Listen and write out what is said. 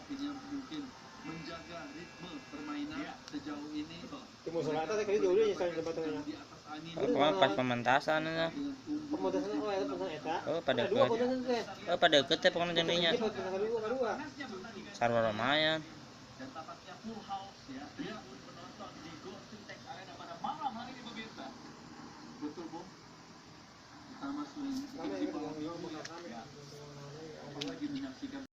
artinya mungkin menjaga ritme permainan sejauh ini. Cuma soal atas kali dulu ya saya tempatnya. Di atas angin. Pas pementasan ya. Pemutasan oh ya pemutasan eta. Pada Dua deket. pemutasan teh. Pada deket ya penonton jadinya. Kedua. Sarwa lumayan. Dan tampaknya full house ya. Dia penonton di Golden Tech Arena pada malam hari ini pemirsa. Betul, Bu. Kita masih apalagi menyaksikan